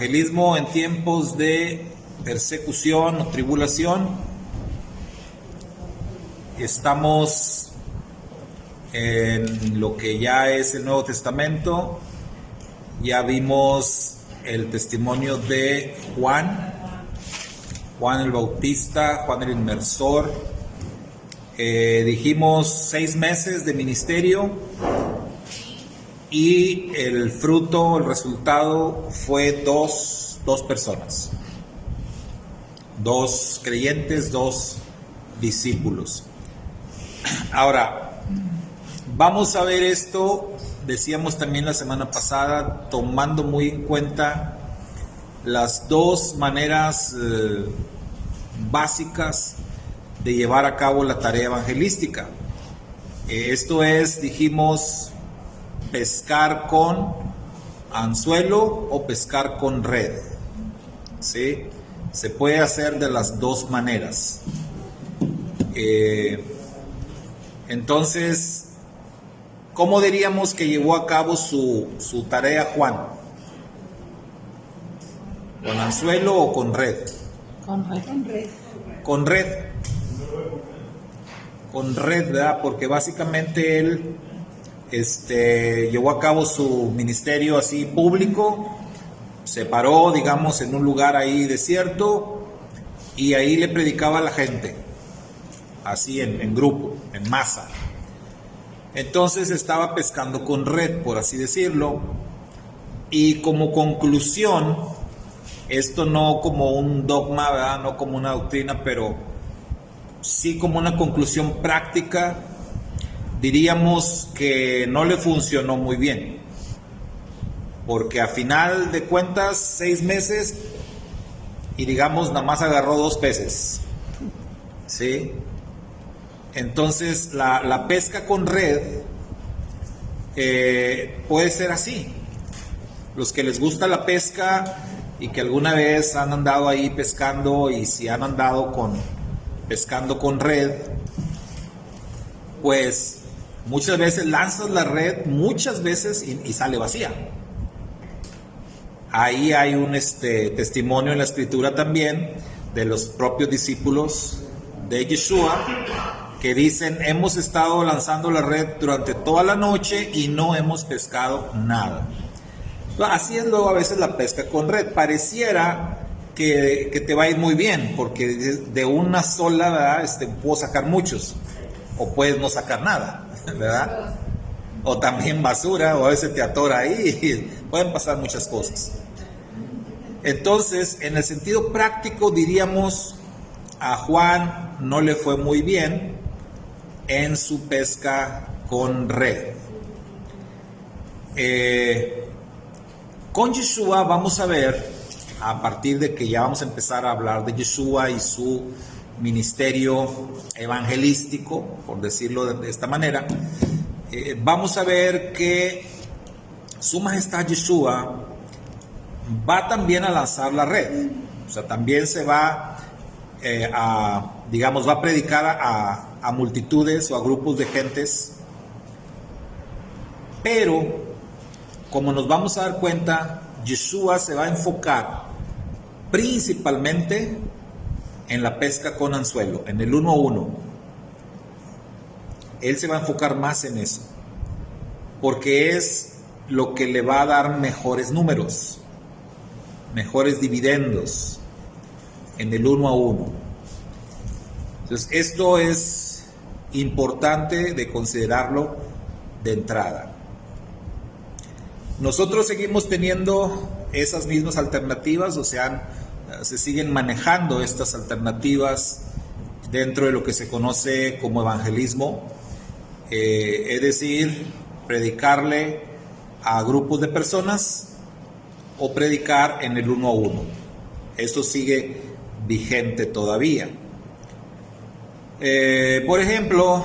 Evangelismo en tiempos de persecución o tribulación. Estamos en lo que ya es el Nuevo Testamento. Ya vimos el testimonio de Juan el Bautista, Juan el Inmersor. Dijimos 6 meses de ministerio y el fruto, el resultado fue dos personas, 2 creyentes, 2 discípulos. Ahora, vamos a ver esto, decíamos también la semana pasada, tomando muy en cuenta las 2 maneras básicas de llevar a cabo la tarea evangelística. Esto es, dijimos, pescar con anzuelo o pescar con red. ¿Sí? Se puede hacer de las 2 maneras. Entonces, ¿cómo diríamos que llevó a cabo su tarea Juan? ¿Con anzuelo o con red? Con red. Con red. Con red, ¿verdad? Porque básicamente él llevó a cabo su ministerio así público, se paró, digamos, en un lugar ahí desierto y ahí le predicaba a la gente, así en grupo, en masa. Entonces estaba pescando con red, por así decirlo, y como conclusión, esto no como un dogma, ¿verdad? No como una doctrina, pero sí como una conclusión práctica, diríamos que no le funcionó muy bien, porque a final de cuentas 6 meses y digamos nada más agarró 2 peces, ¿sí? Entonces la pesca con red puede ser así. Los que les gusta la pesca y que alguna vez han andado ahí pescando, y si han andado pescando con red, pues muchas veces lanzas la red, muchas veces y sale vacía. Ahí hay un testimonio en la escritura también de los propios discípulos de Yeshua que dicen: hemos estado lanzando la red durante toda la noche y no hemos pescado nada. Así es luego a veces la pesca con red. Pareciera que te va a ir muy bien, porque de una sola, ¿verdad? Puedo sacar muchos, o puedes no sacar nada, ¿verdad? O también basura, o a veces te atora ahí, y pueden pasar muchas cosas. Entonces, en el sentido práctico, diríamos, a Juan no le fue muy bien en su pesca con red. Con Yeshua vamos a ver, a partir de que ya vamos a empezar a hablar de Yeshua y su ministerio evangelístico, por decirlo de esta manera, vamos a ver que su majestad Yeshua va también a lanzar la red. O sea, también se va va a predicar a multitudes o a grupos de gentes, pero como nos vamos a dar cuenta, Yeshua se va a enfocar principalmente en la pesca con anzuelo, en el 1 a 1. Él se va a enfocar más en eso, porque es lo que le va a dar mejores números, mejores dividendos, en el 1 a 1. Entonces, esto es importante de considerarlo de entrada. Nosotros seguimos teniendo esas mismas alternativas, o sea, se siguen manejando estas alternativas dentro de lo que se conoce como evangelismo, es decir, predicarle a grupos de personas o predicar en el 1 a 1. Esto sigue vigente todavía. Por ejemplo,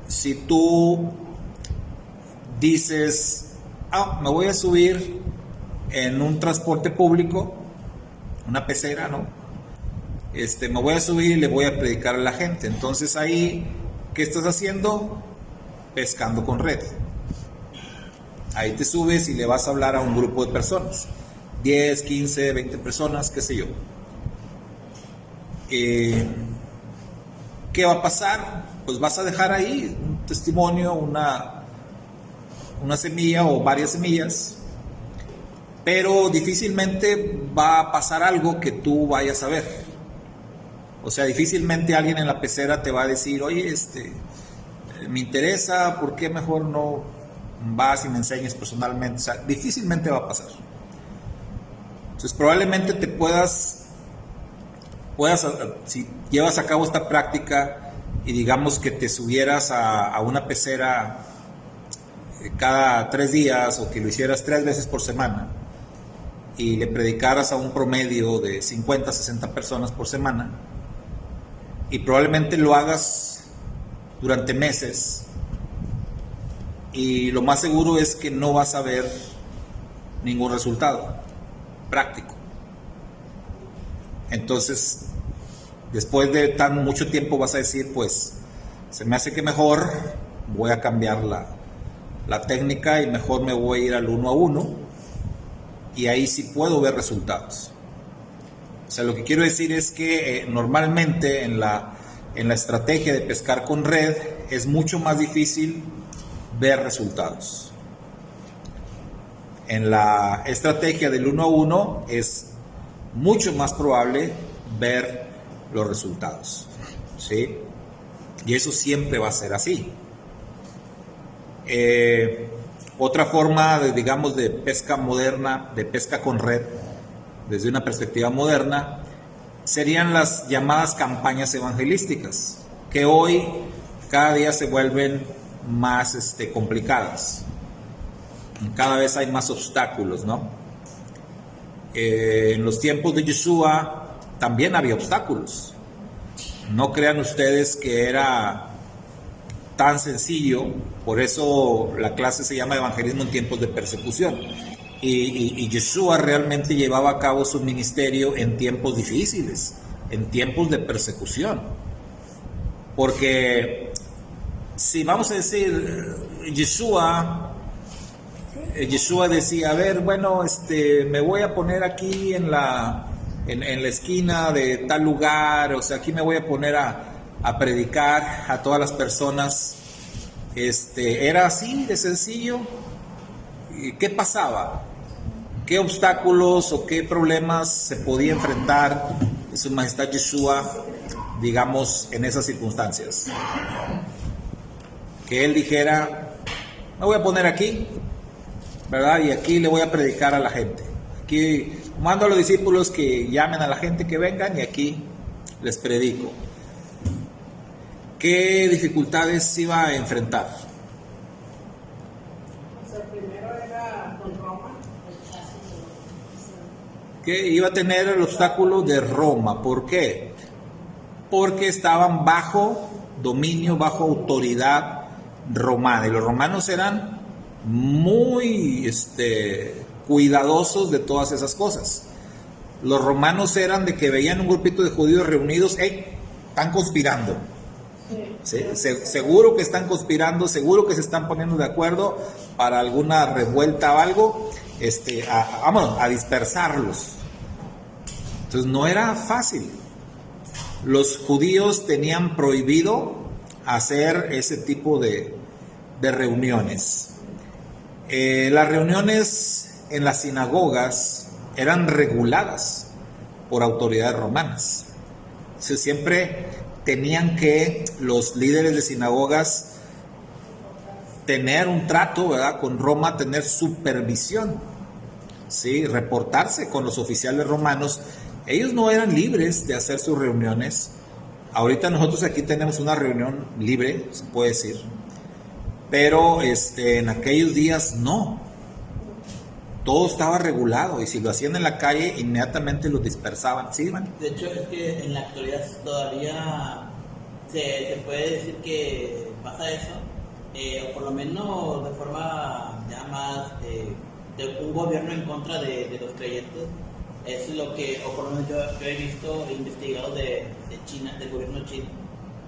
si tú dices: me voy a subir en un transporte público, una pecera, ¿no? Me voy a subir y le voy a predicar a la gente. Entonces ahí, ¿qué estás haciendo? Pescando con red. Ahí te subes y le vas a hablar a un grupo de personas. 10, 15, 20 personas, qué sé yo. ¿Qué va a pasar? Pues vas a dejar ahí un testimonio, una semilla o varias semillas, pero difícilmente va a pasar algo que tú vayas a ver. O sea, difícilmente alguien en la pecera te va a decir, oye, me interesa, ¿por qué mejor no vas y me enseñas personalmente? O sea, difícilmente va a pasar. Entonces, probablemente te puedas, si llevas a cabo esta práctica y digamos que te subieras a una pecera cada 3 días o que lo hicieras 3 veces por semana y le predicaras a un promedio de 50, 60 personas por semana y probablemente lo hagas durante meses y lo más seguro es que no vas a ver ningún resultado práctico. Entonces, después de tan mucho tiempo vas a decir, pues, se me hace que mejor voy a cambiar la técnica y mejor me voy a ir al 1 a 1 y ahí sí puedo ver resultados. O sea, lo que quiero decir es que normalmente en la estrategia de pescar con red es mucho más difícil ver resultados. En la estrategia del 1 a 1 es mucho más probable ver los resultados, ¿sí? Y eso siempre va a ser así. Otra forma, digamos, de pesca moderna, de pesca con red, desde una perspectiva moderna, serían las llamadas campañas evangelísticas, que hoy cada día se vuelven más complicadas. Cada vez hay más obstáculos, ¿no? En los tiempos de Yeshua también había obstáculos. No crean ustedes que era tan sencillo, por eso la clase se llama Evangelismo en tiempos de persecución. Y Yeshua realmente llevaba a cabo su ministerio en tiempos difíciles, en tiempos de persecución. Porque si vamos a decir, Yeshua decía, a ver, bueno, me voy a poner aquí en la esquina de tal lugar, o sea, aquí me voy a poner a predicar a todas las personas. Era así de sencillo. ¿Qué pasaba? ¿Qué obstáculos o qué problemas se podía enfrentar Su Majestad Yeshua, digamos, en esas circunstancias? Que él dijera, me voy a poner aquí, ¿verdad? Y aquí le voy a predicar a la gente. Aquí mando a los discípulos que llamen a la gente que vengan y aquí les predico. ¿Qué dificultades iba a enfrentar? O sea, primero era con Roma. Que iba a tener el obstáculo de Roma. ¿Por qué? Porque estaban bajo dominio, bajo autoridad romana. Y los romanos eran muy cuidadosos de todas esas cosas. Los romanos eran de que veían un grupito de judíos reunidos, están conspirando. ¿Sí? Seguro que están conspirando, seguro que se están poniendo de acuerdo para alguna revuelta o algo, vámonos, a dispersarlos. Entonces no era fácil. Los judíos tenían prohibido hacer ese tipo de reuniones. Las reuniones en las sinagogas eran reguladas por autoridades romanas. Siempre tenían que los líderes de sinagogas tener un trato, ¿verdad?, con Roma, tener supervisión, ¿sí?, reportarse con los oficiales romanos. Ellos no eran libres de hacer sus reuniones. Ahorita nosotros aquí tenemos una reunión libre, se puede decir, pero en aquellos días no. Todo estaba regulado y si lo hacían en la calle inmediatamente los dispersaban. ¿Sí, man? De hecho, es que en la actualidad todavía se puede decir que pasa eso, o por lo menos de forma ya más de un gobierno en contra de los creyentes. Eso es lo que, o por lo menos yo he visto e investigado de China, del gobierno chino,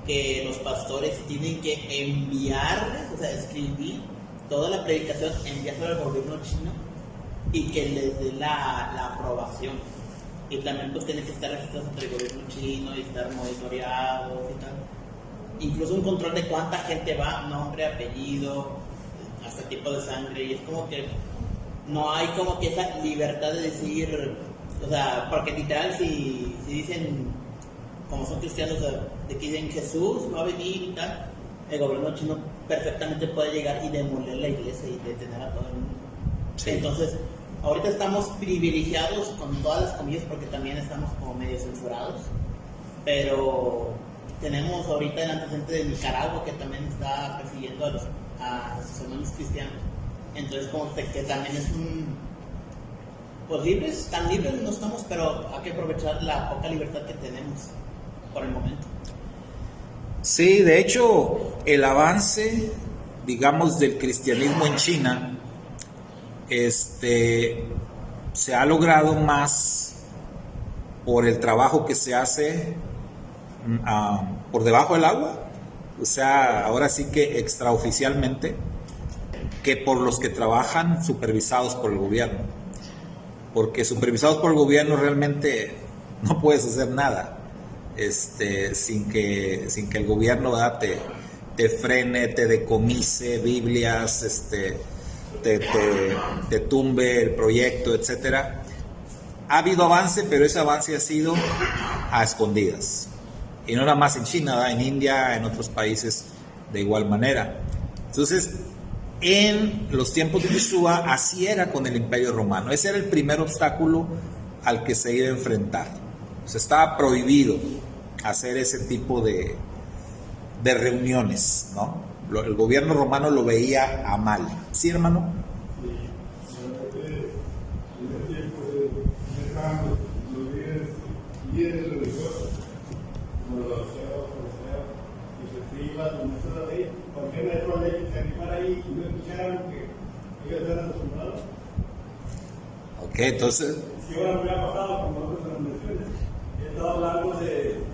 que los pastores tienen que enviarles, o sea, escribir toda la predicación, enviársela al gobierno chino y que les dé la aprobación. Y también pues tiene que estar registrados ante el gobierno chino y estar monitoreados y tal. Incluso un control de cuánta gente va, nombre, apellido, hasta tipo de sangre, y es como que no hay como que esa libertad de decir, o sea, porque literal si dicen, como son cristianos, o sea, de que dicen Jesús va a venir y tal, el gobierno chino perfectamente puede llegar y demoler la iglesia y detener a todo el mundo. Sí. Entonces, ahorita estamos privilegiados con todas las comillas porque también estamos como medio censurados, pero tenemos ahorita el antecedente de Nicaragua que también está persiguiendo a sus hermanos cristianos. Entonces, como que también es pues libres, tan libres no estamos, pero hay que aprovechar la poca libertad que tenemos por el momento. Sí, de hecho, el avance, digamos, del cristianismo en China, se ha logrado más por el trabajo que se hace por debajo del agua, o sea, ahora sí que extraoficialmente, que por los que trabajan supervisados por el gobierno, porque supervisados por el gobierno realmente no puedes hacer nada sin que el gobierno te frene, te decomise Biblias, te tumbe el proyecto, etcétera. Ha habido avance, pero ese avance ha sido a escondidas. Y no nada más en China, ¿verdad? En India, en otros países de igual manera. Entonces, en los tiempos de Yeshua, así era con el Imperio Romano. Ese era el primer obstáculo al que se iba a enfrentar. O sea, estaba prohibido hacer ese tipo de reuniones, ¿no? El gobierno romano lo veía a mal. ¿Sí, hermano? Líderes religiosos, como los fariseos, y se escriban, como nosotros ahí, ¿por qué no hay ley que se animara ahí y no escucharon que ellos eran acostumbrados? Ok, entonces... Si ahora me ha pasado con otras denominaciones, he estado hablando del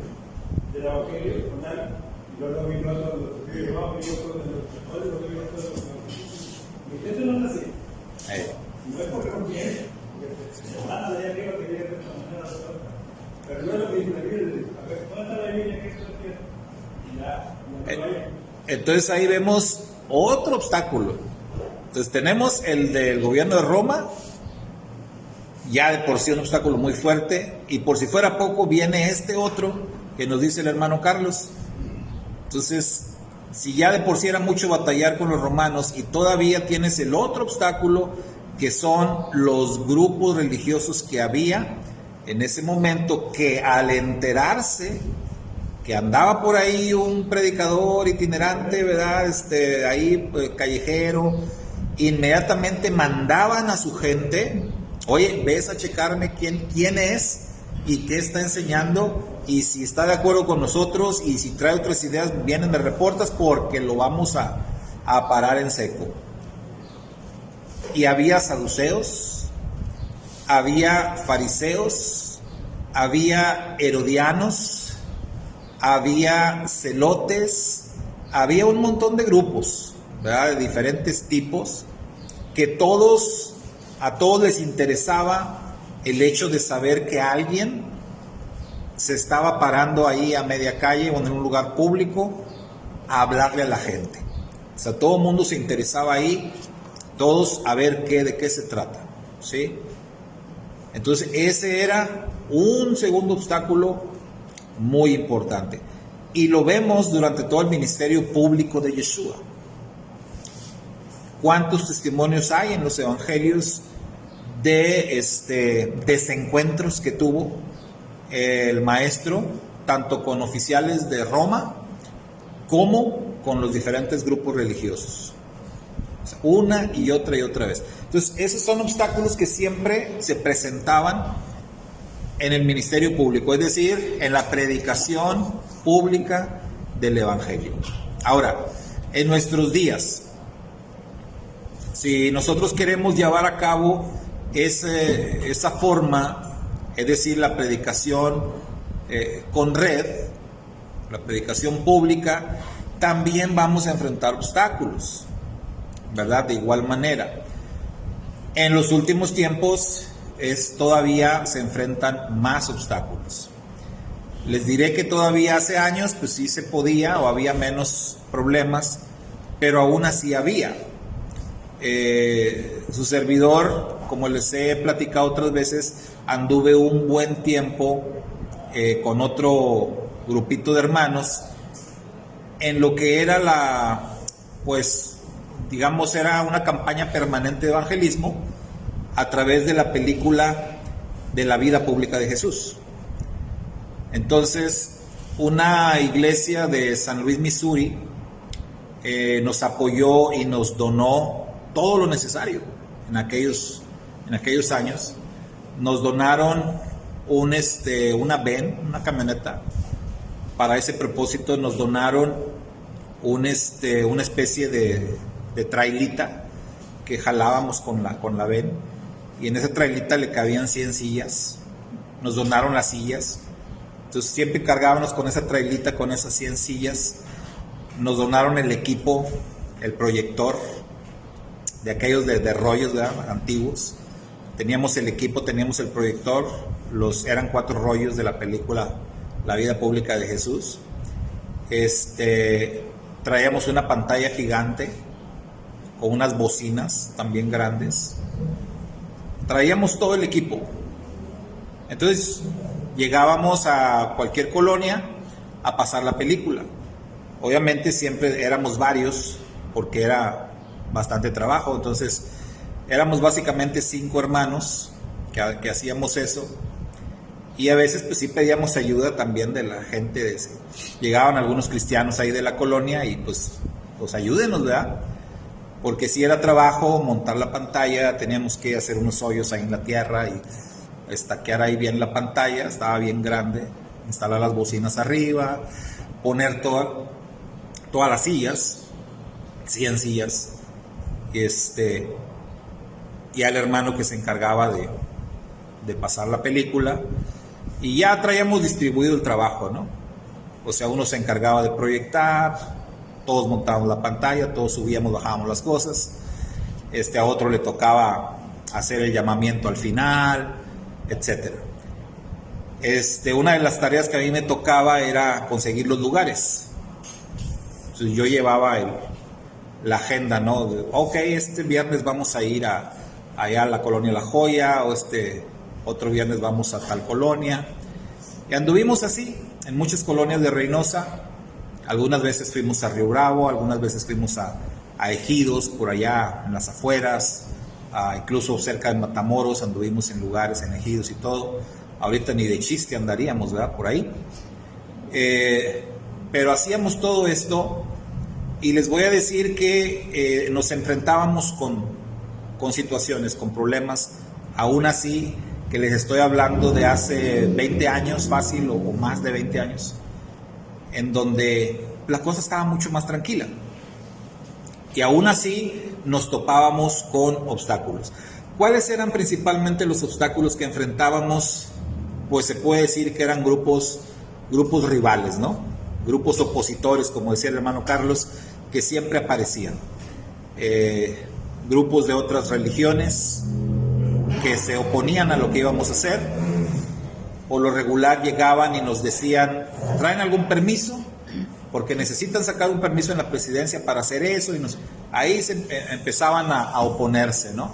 evangelio con tal, y luego vino los que llevaban, y yo con los pastores, lo que yo con los... Y eso no es así. No es porque no quieren, porque se van a de arriba que quieren responder a la otra. Pero no es lo que dice la Biblia. A ver, ¿cuál está la Biblia? ¿Qué es lo que y ya, no vaya? Entonces ahí vemos otro obstáculo. Entonces tenemos el del gobierno de Roma, ya de por sí un obstáculo muy fuerte, y por si fuera poco viene este otro que nos dice el hermano Carlos. Entonces, si ya de por sí era mucho batallar con los romanos, y todavía tienes el otro obstáculo, que son los grupos religiosos que había en ese momento, que al enterarse que andaba por ahí un predicador itinerante, ¿verdad? Ahí callejero, inmediatamente mandaban a su gente: oye, ves a checarme quién es y qué está enseñando, y si está de acuerdo con nosotros, y si trae otras ideas, vienen de reportas, porque lo vamos a parar en seco. Y había saduceos, había fariseos, había herodianos, había celotes, había un montón de grupos, ¿verdad? De diferentes tipos, que a todos les interesaba el hecho de saber que alguien se estaba parando ahí a media calle o en un lugar público a hablarle a la gente. O sea, todo el mundo se interesaba ahí, todos a ver de qué se trata, ¿sí? Entonces ese era un segundo obstáculo muy importante, y lo vemos durante todo el ministerio público de Yeshua. ¿Cuántos testimonios hay en los evangelios de desencuentros que tuvo el maestro, tanto con oficiales de Roma como con los diferentes grupos religiosos? Una y otra vez. Entonces, esos son obstáculos que siempre se presentaban en el ministerio público, es decir, en la predicación pública del evangelio. Ahora, en nuestros días, si nosotros queremos llevar a cabo esa forma, es decir, la predicación con red, la predicación pública, también vamos a enfrentar obstáculos, ¿verdad? De igual manera. En los últimos tiempos todavía se enfrentan más obstáculos. Les diré que todavía hace años pues sí se podía o había menos problemas, pero aún así había. Su servidor, como les he platicado otras veces, anduve un buen tiempo con otro grupito de hermanos en lo que era pues digamos era una campaña permanente de evangelismo a través de la película de la vida pública de Jesús. Entonces, una iglesia de San Luis, Missouri, nos apoyó y nos donó todo lo necesario en aquellos años. Nos donaron una van, una camioneta. Para ese propósito nos donaron una especie de trailita que jalábamos con la van, y en esa trailita le cabían 100 sillas. Nos donaron las sillas. Entonces siempre cargábamos con esa trailita, con esas 100 sillas. Nos donaron el equipo, el proyector, de aquellos de rollos, ¿verdad?, antiguos. Teníamos el equipo, teníamos el proyector, eran 4 rollos de la película La vida pública de Jesús. Traíamos una pantalla gigante con unas bocinas también grandes. Traíamos todo el equipo. Entonces llegábamos a cualquier colonia a pasar la película. Obviamente siempre éramos varios porque era bastante trabajo. Entonces éramos básicamente 5 hermanos que hacíamos eso. Y a veces pues sí pedíamos ayuda también de la gente. Llegaban algunos cristianos ahí de la colonia y pues ayúdenos, ¿verdad? Porque si era trabajo montar la pantalla, teníamos que hacer unos hoyos ahí en la tierra y estaquear ahí bien la pantalla, estaba bien grande, instalar las bocinas arriba, poner todas las sillas, 100 sillas, y al hermano que se encargaba de pasar la película, y ya traíamos distribuido el trabajo, ¿no? O sea, uno se encargaba de proyectar, todos montábamos la pantalla, todos subíamos, bajábamos las cosas, a otro le tocaba hacer el llamamiento al final, etcétera. Una de las tareas que a mí me tocaba era conseguir los lugares. Entonces yo llevaba la agenda, ¿no? Ok, este viernes vamos a ir allá a la colonia La Joya, o otro viernes vamos a tal colonia. Y anduvimos así en muchas colonias de Reynosa. Algunas veces fuimos a Río Bravo, algunas veces fuimos a Ejidos, por allá en las afueras, incluso cerca de Matamoros anduvimos en lugares, en Ejidos y todo. Ahorita ni de chiste andaríamos, ¿verdad?, por ahí. Pero hacíamos todo esto, y les voy a decir que nos enfrentábamos con situaciones, con problemas, aún así que les estoy hablando de hace 20 años fácil, o más de 20 años, en donde la cosa estaba mucho más tranquila. Y aún así nos topábamos con obstáculos. ¿Cuáles eran principalmente los obstáculos que enfrentábamos? Pues se puede decir que eran grupos rivales, ¿no? Grupos opositores, como decía el hermano Carlos, que siempre aparecían. Grupos de otras religiones que se oponían a lo que íbamos a hacer. Por lo regular llegaban y nos decían, ¿traen algún permiso? Porque necesitan sacar un permiso en la presidencia para hacer eso, y ahí empezaban a oponerse, ¿no?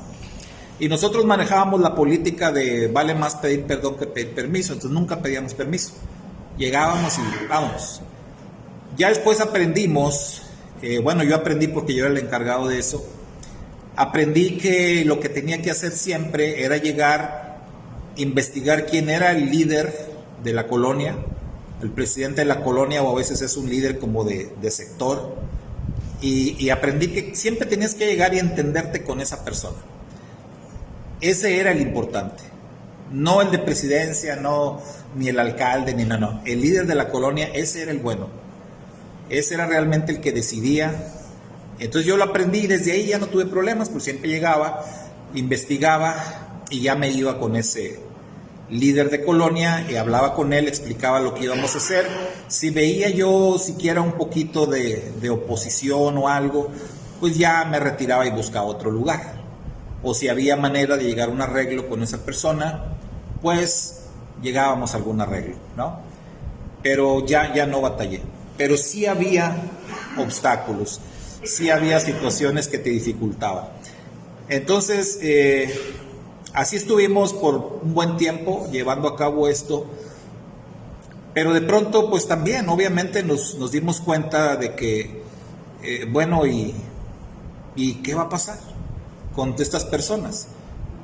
Y nosotros manejábamos la política de vale más pedir perdón que pedir permiso, entonces nunca pedíamos permiso. Llegábamos y vámonos. Ya después aprendimos, yo aprendí porque yo era el encargado de eso, aprendí que lo que tenía que hacer siempre era llegar, investigar quién era el líder de la colonia, el presidente de la colonia, o a veces es un líder como de sector, y aprendí que siempre tenías que llegar y entenderte con esa persona. Ese era el importante, no el de presidencia, no, ni el alcalde, ni no, el líder de la colonia, ese era el bueno, ese era realmente el que decidía. Entonces yo lo aprendí, y desde ahí ya no tuve problemas, pues siempre llegaba, investigaba, y ya me iba con ese líder de colonia y hablaba con él, explicaba lo que íbamos a hacer. Si veía yo siquiera un poquito de oposición o algo, pues ya me retiraba y buscaba otro lugar. o si había manera de llegar a un arreglo con esa persona, pues llegábamos a algún arreglo, ¿no? Pero ya no batallé. Pero sí había obstáculos, sí había situaciones que te dificultaban. Entonces, así estuvimos por un buen tiempo llevando a cabo esto, pero de pronto, pues también, obviamente, nos dimos cuenta de que, bueno, ¿y qué va a pasar con estas personas?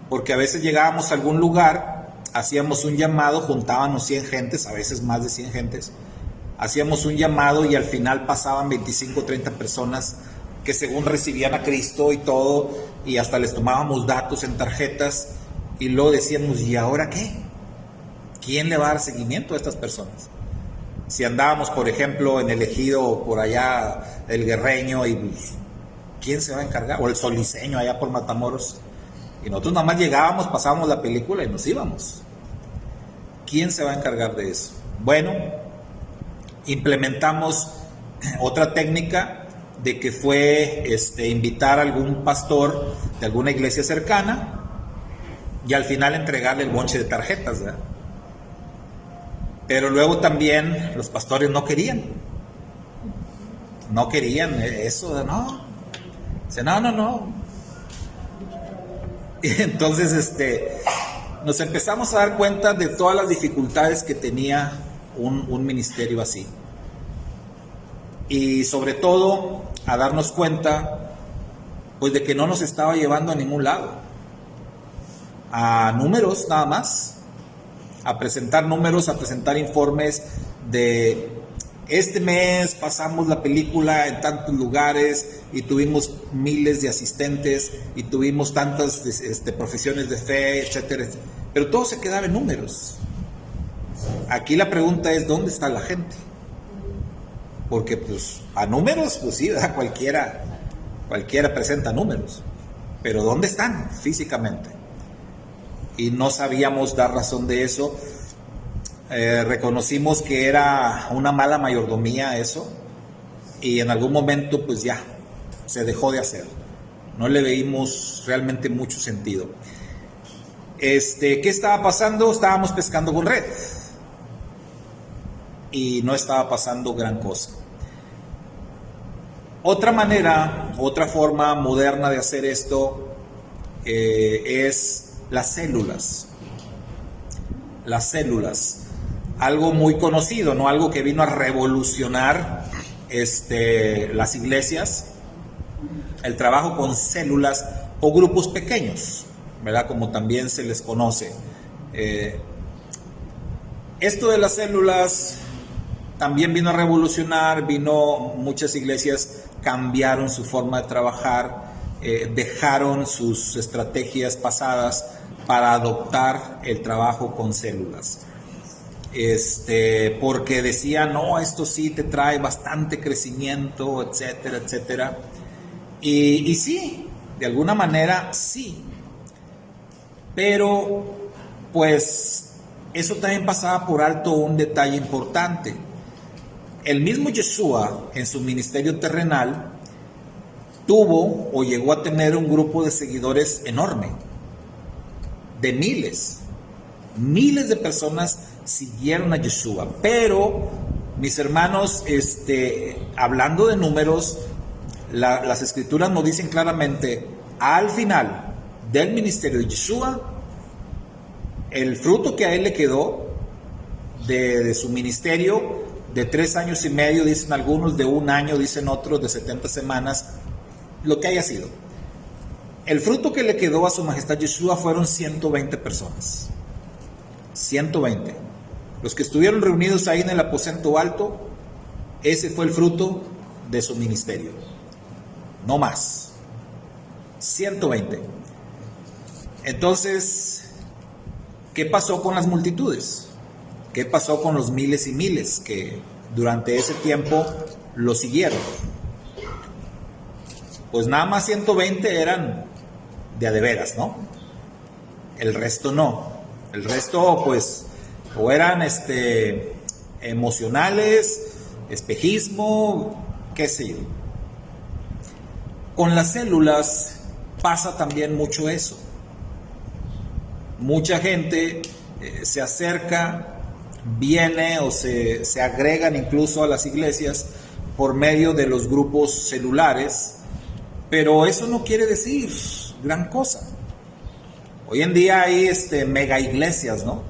Porque a veces llegábamos a algún lugar, hacíamos un llamado, juntábamos 100 gentes, a veces más de 100 gentes, hacíamos un llamado y al final pasaban 25 o 30 personas que según recibían a Cristo y todo, y hasta les tomábamos datos en tarjetas, y luego decíamos, ¿y ahora qué? ¿Quién le va a dar seguimiento a estas personas? Si andábamos, por ejemplo, en el ejido por allá, el Guerreño, y pues, ¿quién se va a encargar? O el Soliceño, allá por Matamoros. Y nosotros nada más llegábamos, pasábamos la película y nos íbamos. ¿Quién se va a encargar de eso? Bueno, implementamos otra técnica de que fue invitar a algún pastor de alguna iglesia cercana y al final entregarle el bonche de tarjetas, ¿verdad? Pero luego también los pastores no querían eso, no. Dice, no. Y entonces nos empezamos a dar cuenta de todas las dificultades que tenía un ministerio así. Y sobre todo a darnos cuenta pues de que no nos estaba llevando a ningún lado, a números nada más, a presentar números, a presentar informes de este mes pasamos la película en tantos lugares y tuvimos miles de asistentes y tuvimos tantas profesiones de fe, etcétera, etcétera. Pero todo se quedaba en números. Aquí la pregunta es, ¿dónde está la gente? Porque pues a números, pues sí, ¿verdad? Cualquiera presenta números, pero ¿dónde están físicamente? Y no sabíamos dar razón de eso. Reconocimos que era una mala mayordomía eso, y en algún momento pues ya se dejó de hacer. No le veíamos realmente mucho sentido. ¿Qué estaba pasando? Estábamos pescando con red y no estaba pasando gran cosa. Otra manera, otra forma moderna de hacer esto es las células. Las células, algo muy conocido, ¿no? Algo que vino a revolucionar las iglesias, el trabajo con células o grupos pequeños, ¿verdad? Como también se les conoce. Esto de las células también vino a revolucionar, muchas iglesias cambiaron su forma de trabajar, dejaron sus estrategias pasadas para adoptar el trabajo con células. Porque decían, no, esto sí te trae bastante crecimiento, etcétera, etcétera. Y sí, de alguna manera sí. Pero, pues, eso también pasaba por alto un detalle importante. El mismo Yeshua, en su ministerio terrenal, tuvo o llegó a tener un grupo de seguidores enorme, de miles de personas siguieron a Yeshua. Pero, mis hermanos, hablando de números, las escrituras nos dicen claramente, al final del ministerio de Yeshua, el fruto que a él le quedó de su ministerio, de 3 años y medio, dicen algunos, de 1 año, dicen otros, de 70 semanas, lo que haya sido. El fruto que le quedó a su majestad Yeshua fueron 120 personas. 120. Los que estuvieron reunidos ahí en el aposento alto, ese fue el fruto de su ministerio. No más. 120. Entonces, ¿qué pasó con las multitudes? ¿Qué pasó con los miles y miles que durante ese tiempo lo siguieron? Pues nada más 120 eran de veras, ¿no? El resto no. El resto, pues, o eran emocionales, espejismo, qué sé yo. Con las células pasa también mucho eso. Mucha gente se acerca, viene o se agregan incluso a las iglesias por medio de los grupos celulares, pero eso no quiere decir gran cosa. Hoy en día hay mega iglesias, ¿no?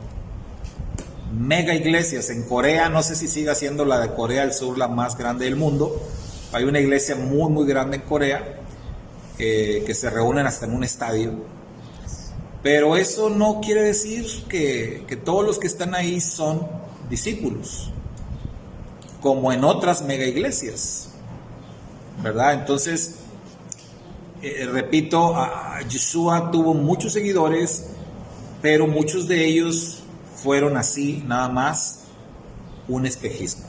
Mega iglesias. En Corea, no sé si siga siendo la de Corea del Sur la más grande del mundo. Hay una iglesia muy, muy grande en Corea que se reúnen hasta en un estadio. Pero eso no quiere decir que todos los que están ahí son discípulos, como en otras mega iglesias, ¿verdad? Entonces, repito, Yeshua tuvo muchos seguidores, pero muchos de ellos fueron así, nada más un espejismo,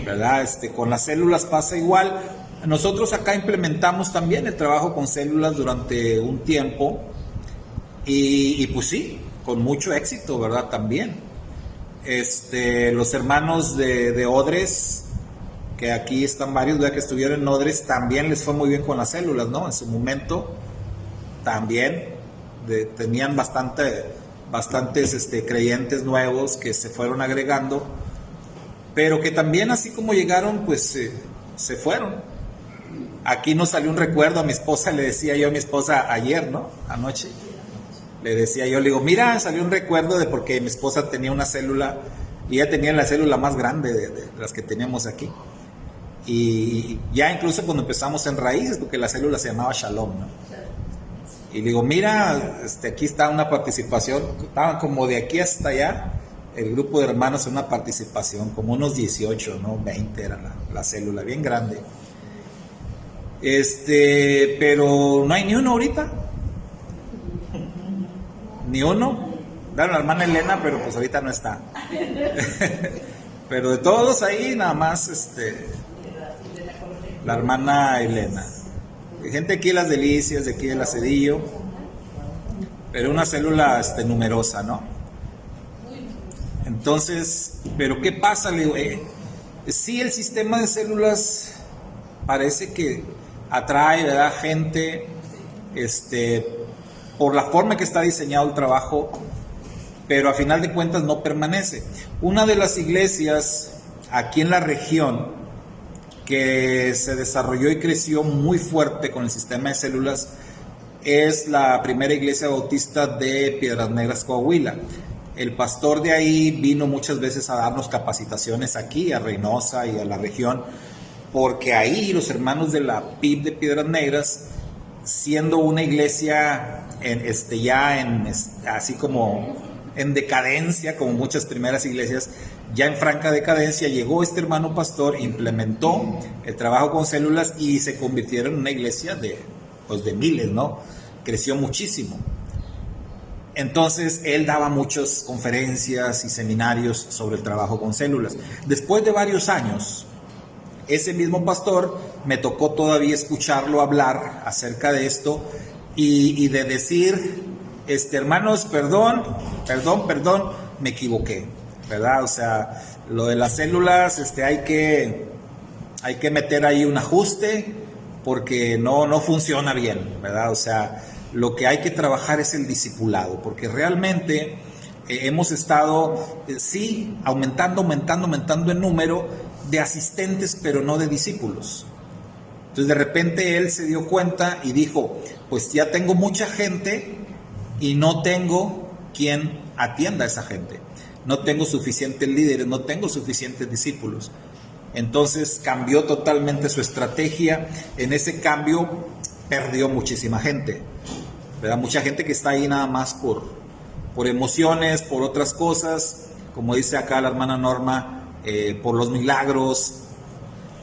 ¿verdad? Con las células pasa igual. Nosotros acá implementamos también el trabajo con células durante un tiempo y pues sí, con mucho éxito, ¿verdad? También. Los hermanos de Odres, que aquí están varios, ¿verdad? Que estuvieron en Odres, también les fue muy bien con las células, ¿no? En su momento también tenían bastantes creyentes nuevos que se fueron agregando, pero que también así como llegaron, pues se fueron. Aquí nos salió un recuerdo, a mi esposa le decía yo a mi esposa ayer, ¿no? Anoche. Le decía yo, le digo, mira, salió un recuerdo de porque mi esposa tenía una célula y ella tenía la célula más grande de las que teníamos aquí. Y ya incluso cuando empezamos en Raíces, porque la célula se llamaba Shalom, ¿no? Y le digo, mira, aquí está una participación, estaban como de aquí hasta allá, el grupo de hermanos en una participación, como unos 18, ¿no? 20 era la célula, bien grande. Pero no hay ni uno ahorita. Ni uno. Claro, la hermana Elena, pero pues ahorita no está. Pero de todos ahí, nada más la hermana Elena. Gente aquí de Las Delicias, de aquí de La Cedillo, pero una célula numerosa, ¿no? Entonces, ¿pero qué pasa? Le digo, sí, el sistema de células parece que atrae, ¿verdad? Gente, por la forma que está diseñado el trabajo, pero a final de cuentas no permanece. Una de las iglesias aquí en la región que se desarrolló y creció muy fuerte con el sistema de células es la primera iglesia bautista de Piedras Negras, Coahuila. El pastor de ahí vino muchas veces a darnos capacitaciones aquí, a Reynosa y a la región, porque ahí los hermanos de la PIB de Piedras Negras, siendo una iglesia así como en decadencia, como muchas primeras iglesias, ya en franca decadencia, llegó este hermano pastor, implementó el trabajo con células y se convirtieron en una iglesia de miles, ¿no? Creció muchísimo. Entonces él daba muchas conferencias y seminarios sobre el trabajo con células. Después de varios años, ese mismo pastor me tocó todavía escucharlo hablar acerca de esto y de decir, hermanos, perdón, me equivoqué, ¿verdad? O sea, lo de las células, hay que meter ahí un ajuste porque no funciona bien, ¿verdad? O sea, lo que hay que trabajar es el discipulado, porque realmente hemos estado, sí, aumentando en número de asistentes, pero no de discípulos. Entonces de repente él se dio cuenta y dijo, pues ya tengo mucha gente y no tengo quien atienda a esa gente. No tengo suficientes líderes, no tengo suficientes discípulos. Entonces cambió totalmente su estrategia. En ese cambio perdió muchísima gente, ¿verdad? Mucha gente que está ahí nada más por emociones, por otras cosas, como dice acá la hermana Norma, por los milagros.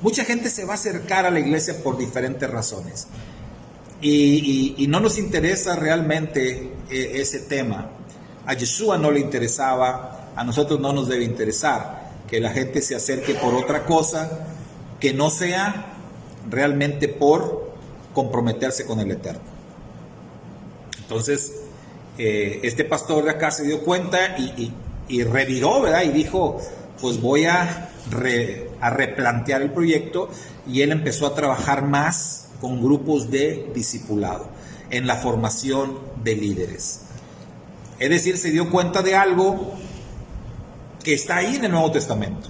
Mucha gente se va a acercar a la iglesia por diferentes razones y no nos interesa realmente ese tema. A Yeshua no le interesaba, a nosotros no nos debe interesar que la gente se acerque por otra cosa que no sea realmente por comprometerse con el Eterno. Entonces, este pastor de acá se dio cuenta y reviró, ¿verdad? Y dijo, pues voy a replantear el proyecto, y él empezó a trabajar más con grupos de discipulado, en la formación de líderes. Es decir, se dio cuenta de algo que está ahí en el Nuevo Testamento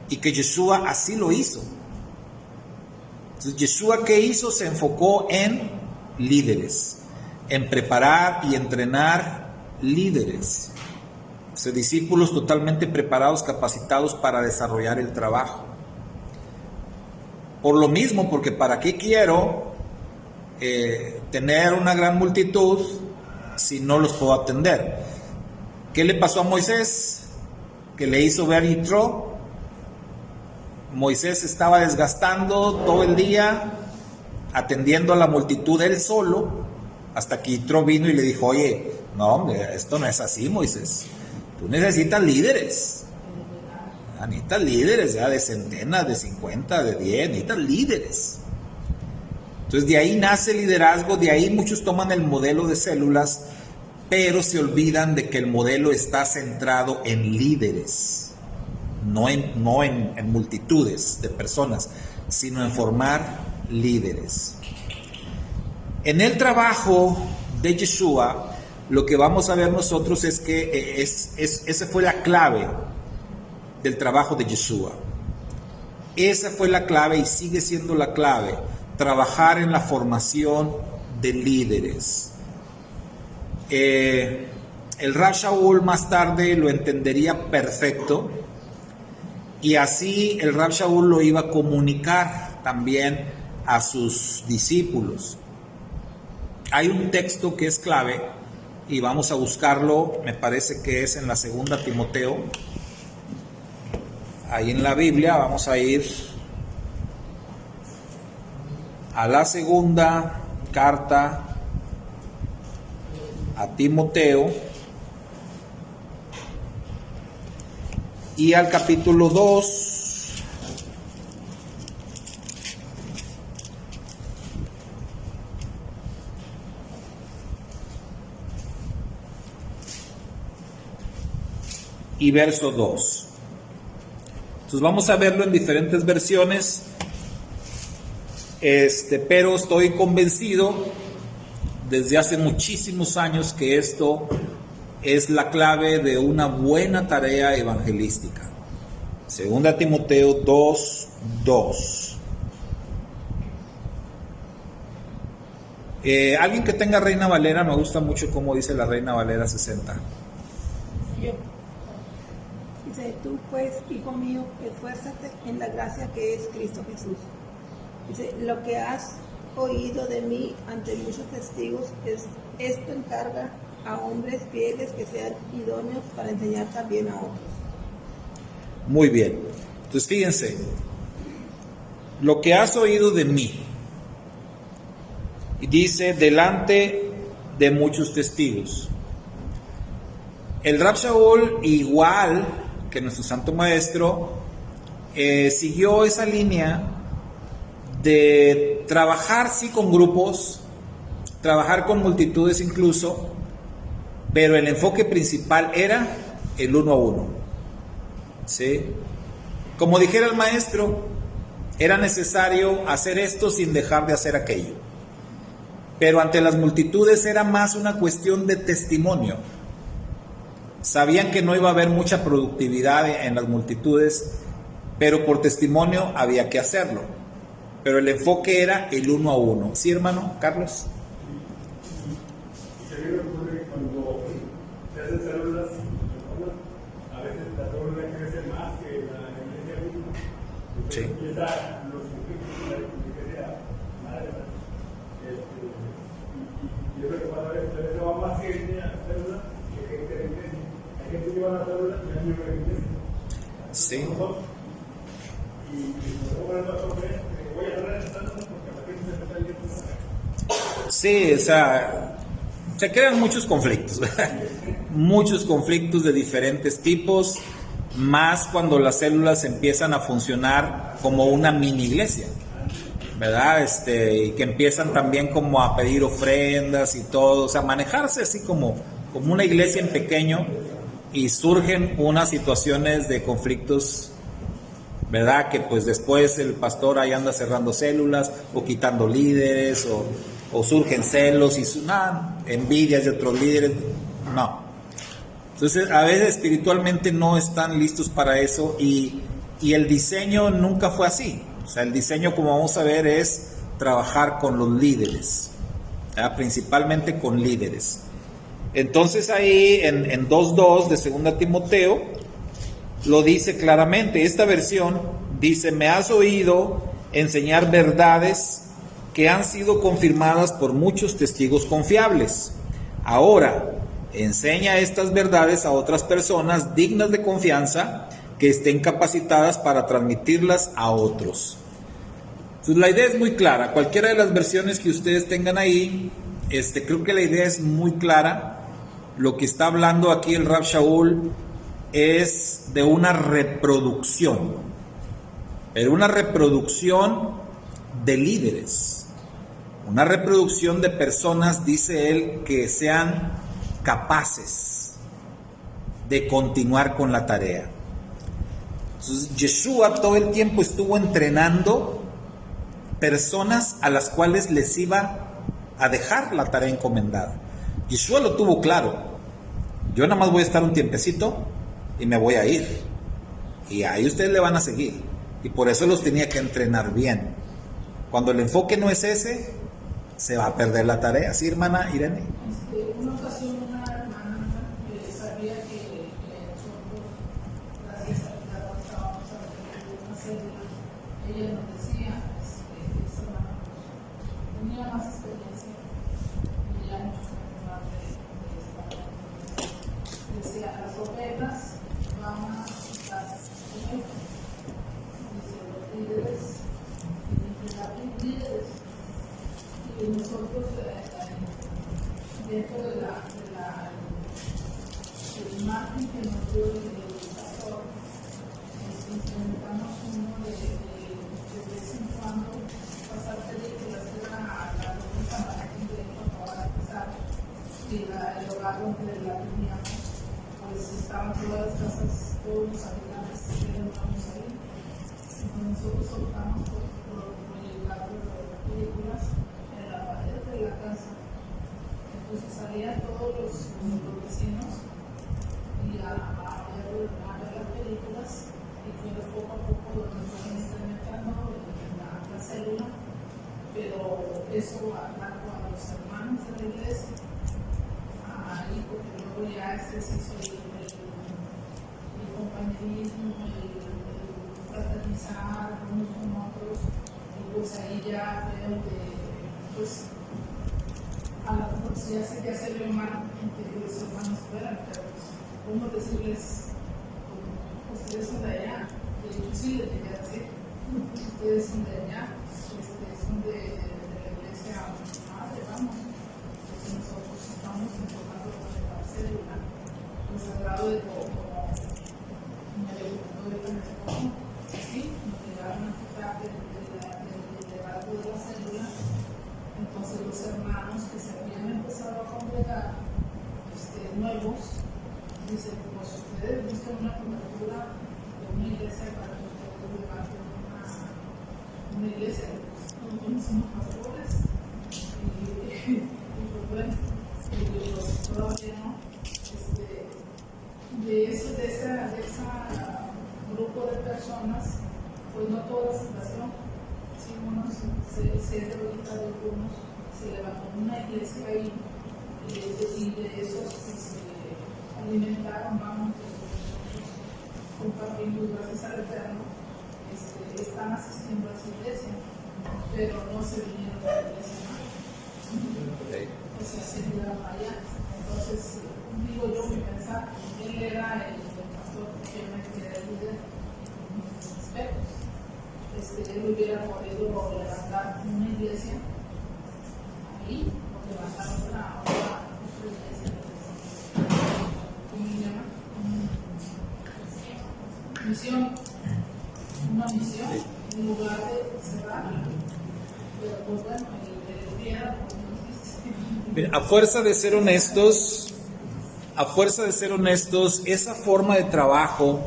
y que Yeshua así lo hizo. Entonces, Yeshua, ¿qué hizo? Se enfocó en líderes, en preparar y entrenar líderes, o sea, discípulos totalmente preparados, capacitados para desarrollar el trabajo. Por lo mismo, porque ¿para qué quiero tener una gran multitud si no los puedo atender? ¿Qué le pasó a Moisés? Que le hizo ver Yitro. Moisés estaba desgastando todo el día atendiendo a la multitud él solo, hasta que Yitro vino y le dijo: oye, no hombre, esto no es así, Moisés, tú necesitas líderes. Necesitas líderes ya de centenas, de 50, de 10, necesitas líderes. Entonces de ahí nace el liderazgo, de ahí muchos toman el modelo de células, pero se olvidan de que el modelo está centrado en líderes, no en multitudes de personas, sino en formar líderes. En el trabajo de Yeshua, lo que vamos a ver nosotros es que esa fue la clave del trabajo de Yeshua. Esa fue la clave y sigue siendo la clave, trabajar en la formación de líderes. El Rav Shaul más tarde lo entendería perfecto y así el Rav Shaul lo iba a comunicar también a sus discípulos. Hay un texto que es clave y vamos a buscarlo, me parece que es en la segunda Timoteo. Ahí en la Biblia vamos a ir a la segunda carta a Timoteo y al capítulo 2. Y verso 2. Entonces vamos a verlo en diferentes versiones, pero estoy convencido desde hace muchísimos años que esto es la clave de una buena tarea evangelística. Segunda Timoteo 2:2. Alguien que tenga Reina Valera, me gusta mucho cómo dice la Reina Valera 60. Yo. Dice: tú pues, hijo mío, esfuérzate en la gracia que es Cristo Jesús. Dice: lo que has oído de mí ante muchos testigos, esto encarga a hombres fieles que sean idóneos para enseñar también a otros. Muy bien. Entonces fíjense, lo que has oído de mí, y dice delante de muchos testigos. El Rav Shaul, igual que nuestro Santo Maestro, siguió esa línea de trabajar sí con grupos, trabajar con multitudes incluso, pero el enfoque principal era el uno a uno. ¿Sí? Como dijera el maestro, era necesario hacer esto sin dejar de hacer aquello. Pero ante las multitudes era más una cuestión de testimonio. Sabían que no iba a haber mucha productividad en las multitudes, pero por testimonio había que hacerlo. Pero el enfoque era el uno a uno. ¿Sí, hermano Carlos? Y también ocurre que cuando se hacen células, a veces la célula crece más que la iglesia misma. Sí. Empieza los conflictos de la iglesia madre. Y yo creo que para ver, se va más gente a la célula que gente de la iglesia. Hay gente que va a la célula y hay miembros de la iglesia. Sí. Y luego van a la voy a hablar de células porque la gente se está yendo. Sí, o sea, se crean muchos conflictos, ¿verdad? Muchos conflictos de diferentes tipos, más cuando las células empiezan a funcionar como una mini iglesia, ¿verdad? Y que empiezan también como a pedir ofrendas y todo, o sea, manejarse así como una iglesia en pequeño, y surgen unas situaciones de conflictos ¿verdad? Que pues después el pastor ahí anda cerrando células o quitando líderes o surgen celos y envidias de otros líderes, no. Entonces a veces espiritualmente no están listos para eso y el diseño nunca fue así. O sea, el diseño, como vamos a ver, es trabajar con los líderes, ¿verdad? Principalmente con líderes. Entonces ahí en 2.2 de 2 Timoteo lo dice claramente. Esta versión dice: me has oído enseñar verdades que han sido confirmadas por muchos testigos confiables. Ahora, enseña estas verdades a otras personas dignas de confianza que estén capacitadas para transmitirlas a otros. Entonces, la idea es muy clara. Cualquiera de las versiones que ustedes tengan ahí, creo que la idea es muy clara. Lo que está hablando aquí el Rav Shaul es de una reproducción, pero una reproducción de líderes, una reproducción de personas, dice él, que sean capaces de continuar con la tarea. Entonces, Yeshua todo el tiempo estuvo entrenando personas a las cuales les iba a dejar la tarea encomendada. Yeshua lo tuvo claro: yo nada más voy a estar un tiempecito y me voy a ir, y ahí ustedes le van a seguir, y por eso los tenía que entrenar bien. Cuando el enfoque no es ese, se va a perder la tarea. ¿Sí, hermana Irene? Una ocasión una hermana sabía que nosotros, gracias a que estábamos haciendo una célula, ella nos decía, esa hermana tenía más experiencia y ya mucho más de esta. Decía: las ovejas van a estar con esto. Dice: los líderes tienen que dar líderes. Y nosotros, dentro de la imagen que nos dio el pastor, implementamos uno de vez en cuando pasar películas que eran a la lógica para que acabar de empezar, y el hogar donde la teníamos, pues estaban todas las casas, todos los habitantes que íbamos ahí. Entonces nosotros optamos por proyectar las películas en la pared de la casa. Entonces salían todos los vecinos y a ver las películas, y fue poco a poco lo que fueron implementando en la célula. Pero eso ataco a los hermanos de la iglesia, ahí, porque luego ya se hizo el compañerismo, el fraternizar unos con otros, y pues ahí ya veo que pues a la ya se ve mal que los hermanos fueran, pero pues cómo decirles: ustedes son de allá, y yo sí les llegué a decir, ustedes son de allá, son de la iglesia madre, vamos, entonces nosotros estamos informando con la célula, pues al grado de como me preguntó el esposo, sí, nos llegaron a quitar del liderazgo de la célula. Entonces los hermanos que se habían empezado a congregar, nuevos, dicen: pues ustedes buscan una cobertura de una iglesia para que ustedes levanten una iglesia. Nosotros somos pastores y pues bueno, todavía no. De ese grupo de personas, pues no toda la situación. Si unos se derrota de algunos, se levantó una iglesia ahí, y de esos que se alimentaron, vamos, compartiendo gracias al Eterno, están asistiendo a esa iglesia, pero no se vinieron a la iglesia más. O sea, se miraron allá. Entonces, digo yo, mi pensar, él era el pastor que me quería líder en muchos aspectos. Él hubiera podido levantar una iglesia ahí, o levantar otra iglesia, ¿cómo se llama? Misión, una misión, en lugar de cerrar. Pero pues bueno, el día, pues no. A fuerza de ser honestos, esa forma de trabajo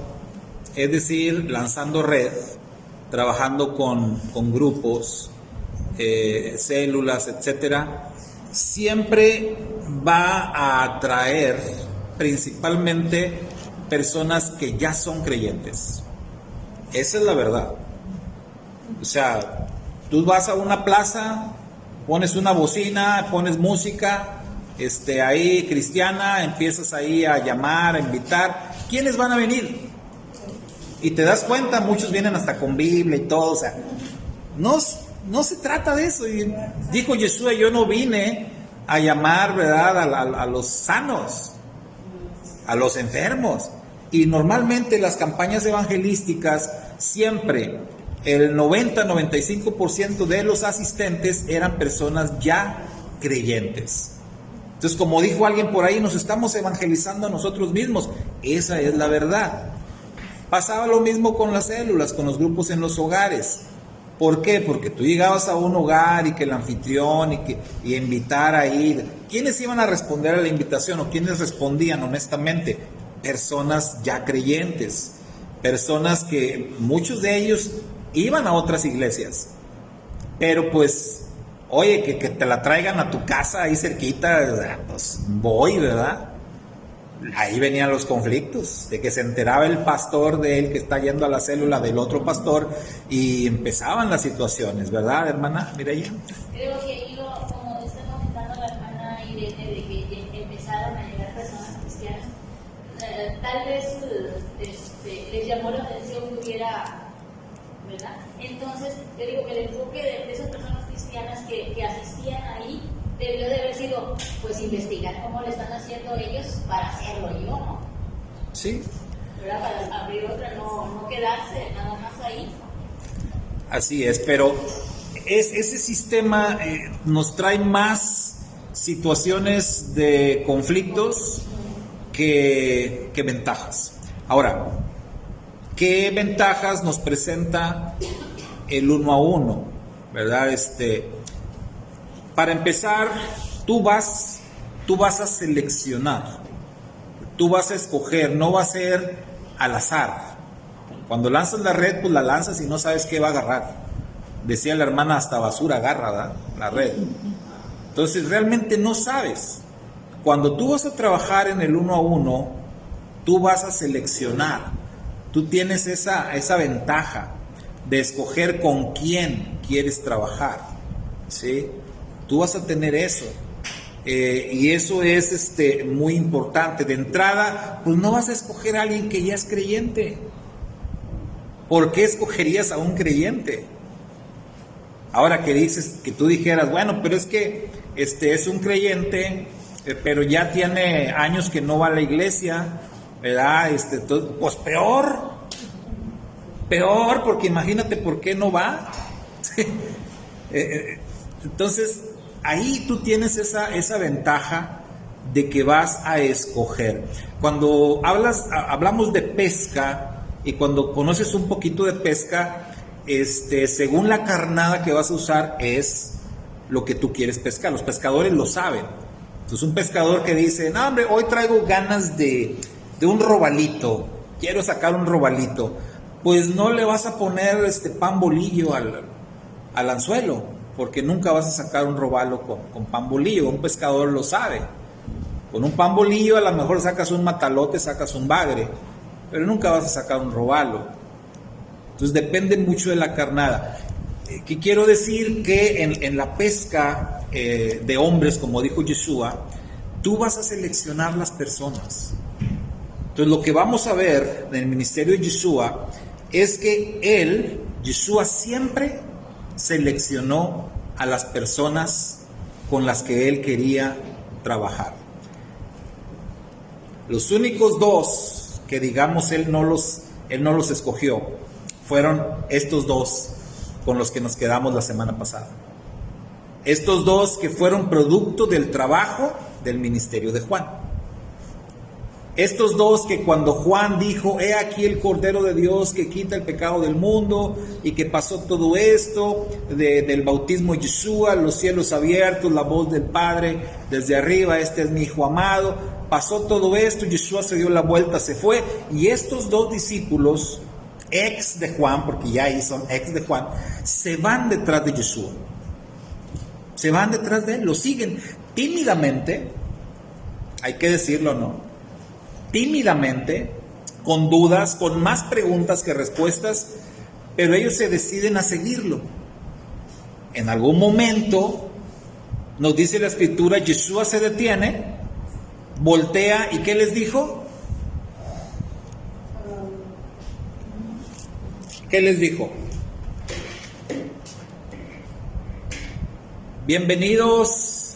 es decir, lanzando red, trabajando con grupos, células, etcétera, siempre va a atraer principalmente personas que ya son creyentes. Esa es la verdad. O sea, tú vas a una plaza, pones una bocina, pones música, ahí cristiana, empiezas ahí a llamar, a invitar. ¿Quiénes van a venir? Y te das cuenta, muchos vienen hasta con Biblia y todo. O sea, no se trata de eso. Y dijo Yeshua, yo no vine a llamar, ¿verdad?, a los sanos, a los enfermos. Y normalmente las campañas evangelísticas, siempre el 90-95% de los asistentes eran personas ya creyentes. Entonces, como dijo alguien por ahí, nos estamos evangelizando a nosotros mismos. Esa es la verdad. Pasaba lo mismo con las células, con los grupos en los hogares. ¿Por qué? Porque tú llegabas a un hogar y que el anfitrión y invitar a ir. ¿Quiénes iban a responder a la invitación o quiénes respondían honestamente? Personas ya creyentes, personas que muchos de ellos iban a otras iglesias, pero pues, oye, que te la traigan a tu casa ahí cerquita, pues voy, ¿verdad? Ahí venían los conflictos, de que se enteraba el pastor de él que está yendo a la célula del otro pastor y empezaban las situaciones, ¿verdad, hermana Mireya? Creo que como está comentando la hermana Irene, de que empezaron a llegar personas cristianas, tal vez les llamó la atención que hubiera, ¿verdad? Entonces, yo digo que el enfoque de esas personas cristianas que asistían ahí debió de haber sido, pues, investigar cómo le están haciendo ellos para hacerlo yo, ¿no? Sí. ¿Verdad? Para abrir otra, no quedarse nada más ahí. Así es, pero ese sistema nos trae más situaciones de conflictos que ventajas. Ahora, ¿qué ventajas nos presenta el 1 a 1? ¿Verdad? Para empezar, tú vas a seleccionar, tú vas a escoger, no va a ser al azar. Cuando lanzas la red, pues la lanzas y no sabes qué va a agarrar. Decía la hermana, hasta basura agarra, ¿verdad?, la red. Entonces realmente no sabes. Cuando tú vas a trabajar en el 1 a 1, tú vas a seleccionar. Tú tienes esa ventaja de escoger con quién quieres trabajar, ¿sí? Tú vas a tener eso. Y eso es muy importante. De entrada, pues no vas a escoger a alguien que ya es creyente. ¿Por qué escogerías a un creyente? Ahora que dices, que tú dijeras, bueno, pero es que es un creyente, pero ya tiene años que no va a la iglesia, ¿verdad? Pues peor, porque imagínate por qué no va. Entonces, ahí tú tienes esa ventaja de que vas a escoger. Cuando hablamos de pesca, y cuando conoces un poquito de pesca, según la carnada que vas a usar es lo que tú quieres pescar. Los pescadores lo saben. Entonces, un pescador que dice, no, hombre, hoy traigo ganas de un robalito, quiero sacar un robalito, pues no le vas a poner pan bolillo al anzuelo, porque nunca vas a sacar un robalo con pan bolillo. Un pescador lo sabe. Con un pan bolillo a lo mejor sacas un matalote, sacas un bagre, pero nunca vas a sacar un robalo. Entonces depende mucho de la carnada. ¿Qué quiero decir? Que en la pesca de hombres, como dijo Yeshua, tú vas a seleccionar las personas. Entonces lo que vamos a ver en el ministerio de Yeshua es que Yeshua siempre seleccionó a las personas con las que él quería trabajar. Los únicos dos que, digamos, él no los escogió fueron estos dos con los que nos quedamos la semana pasada. Estos dos que fueron producto del trabajo del ministerio de Juan. Estos dos que cuando Juan dijo, he aquí el Cordero de Dios que quita el pecado del mundo, y que pasó todo esto del bautismo de Yeshua, los cielos abiertos, la voz del Padre desde arriba, este es mi hijo amado. pasó todo esto, Yeshua se dio la vuelta, se fue, y estos dos discípulos, ex de Juan, porque ya ahí son ex de Juan, se van detrás de Yeshua. Se van detrás de él, lo siguen tímidamente, hay que decirlo, ¿no? Tímidamente, con dudas, con más preguntas que respuestas, pero ellos se deciden a seguirlo. En algún momento, nos dice la escritura, Yeshua se detiene, voltea, ¿y qué les dijo? ¿Qué les dijo? Bienvenidos,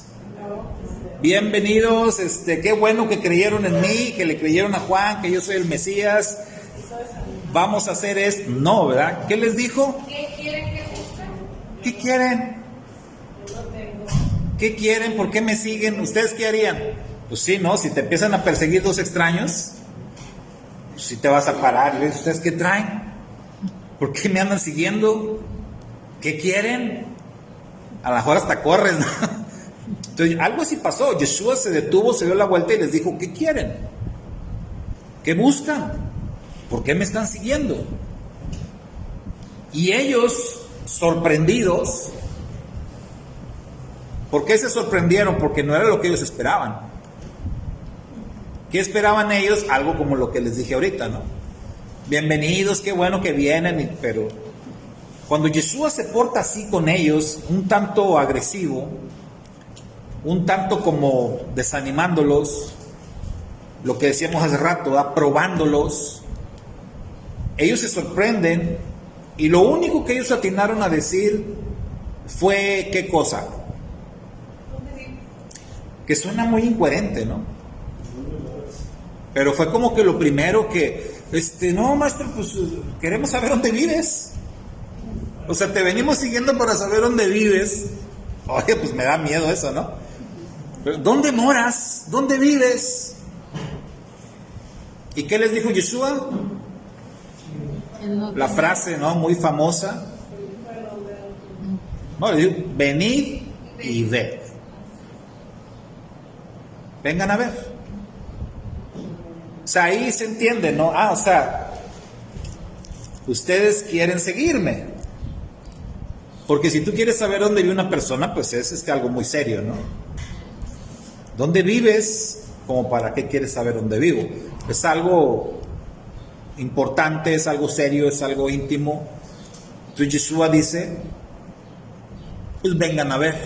qué bueno que creyeron en mí, que le creyeron a Juan, que yo soy el Mesías, vamos a hacer esto. No, ¿verdad? ¿Qué les dijo? ¿Qué quieren que busquen? ¿Qué quieren? ¿Qué quieren? ¿Por qué me siguen? ¿Ustedes qué harían? Pues sí, ¿no? Si te empiezan a perseguir dos extraños, pues sí te vas a parar. ¿Y ustedes qué traen? ¿Por qué me andan siguiendo? ¿Qué quieren? A lo mejor hasta corres, ¿no? Entonces, algo así pasó. Yeshua se detuvo, se dio la vuelta y les dijo, ¿qué quieren? ¿Qué buscan? ¿Por qué me están siguiendo? Y ellos, sorprendidos, ¿por qué se sorprendieron? Porque no era lo que ellos esperaban. ¿Qué esperaban ellos? Algo como lo que les dije ahorita, ¿no? Bienvenidos, qué bueno que vienen, pero cuando Yeshua se porta así con ellos, un tanto agresivo, un tanto como desanimándolos, lo que decíamos hace rato, aprobándolos, ellos se sorprenden y lo único que ellos atinaron a decir fue, ¿qué cosa? Que suena muy incoherente, ¿no? Pero fue como que lo primero que, no, maestro, pues queremos saber dónde vives. O sea, te venimos siguiendo para saber dónde vives. Oye, pues me da miedo eso, ¿no? Pero, ¿dónde moras? ¿Dónde vives? ¿Y qué les dijo Yeshua? La frase, ¿no? Muy famosa. No, le dijo, venid y ved. Vengan a ver. O sea, ahí se entiende, ¿no? O sea, ustedes quieren seguirme. Porque si tú quieres saber dónde vive una persona, pues es algo muy serio, ¿no? ¿Dónde vives? Como para qué quieres saber dónde vivo. Es algo importante, es algo serio, es algo íntimo. Entonces Yeshua dice, pues vengan a ver.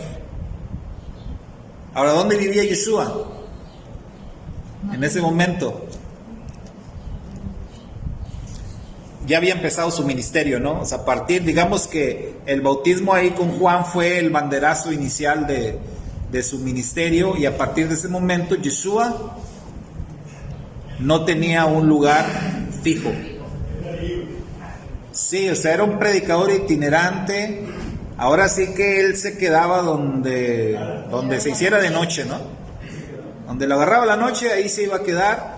Ahora, ¿dónde vivía Yeshua? En ese momento. Ya había empezado su ministerio, ¿no? O sea, a partir, digamos que el bautismo ahí con Juan fue el banderazo inicial de su ministerio, y a partir de ese momento Yeshua no tenía un lugar fijo. Sí, o sea, era un predicador itinerante. Ahora sí que él se quedaba donde se hiciera de noche, ¿no? Donde lo agarraba la noche, ahí se iba a quedar.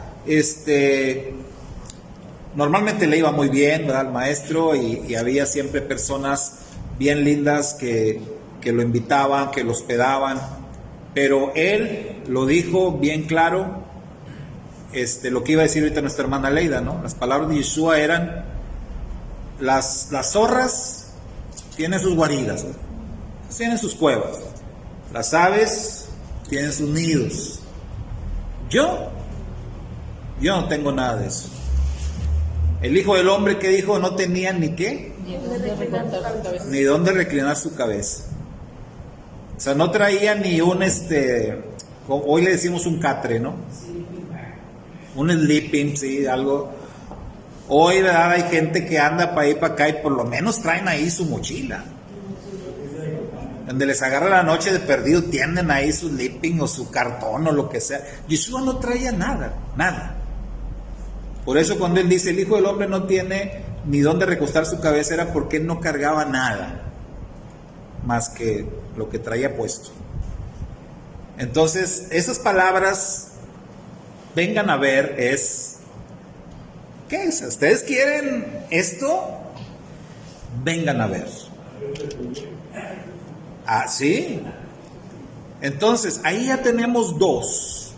Normalmente le iba muy bien, ¿verdad? Al maestro, y había siempre personas bien lindas que lo invitaban, que lo hospedaban, pero él lo dijo bien claro, lo que iba a decir ahorita nuestra hermana Leida, ¿no? Las palabras de Yeshua eran, las zorras tienen sus guaridas, ¿no? Tienen sus cuevas, las aves tienen sus nidos, yo no tengo nada de eso. El Hijo del Hombre, que dijo, no tenía ni qué, ni dónde reclinar su cabeza. O sea, no traía ni un, hoy le decimos un catre, ¿no? Un sleeping, sí, algo. Hoy, ¿verdad? Hay gente que anda para ir para acá y por lo menos traen ahí su mochila. Donde les agarra la noche de perdido, tienden ahí su sleeping o su cartón o lo que sea. Yeshua no traía nada. Por eso cuando él dice, el Hijo del Hombre no tiene ni dónde recostar su cabeza, era porque él no cargaba nada más que lo que traía puesto. Entonces, esas palabras, vengan a ver, ¿qué es? ¿Ustedes quieren esto? Vengan a ver. ¿Sí? Entonces, ahí ya tenemos dos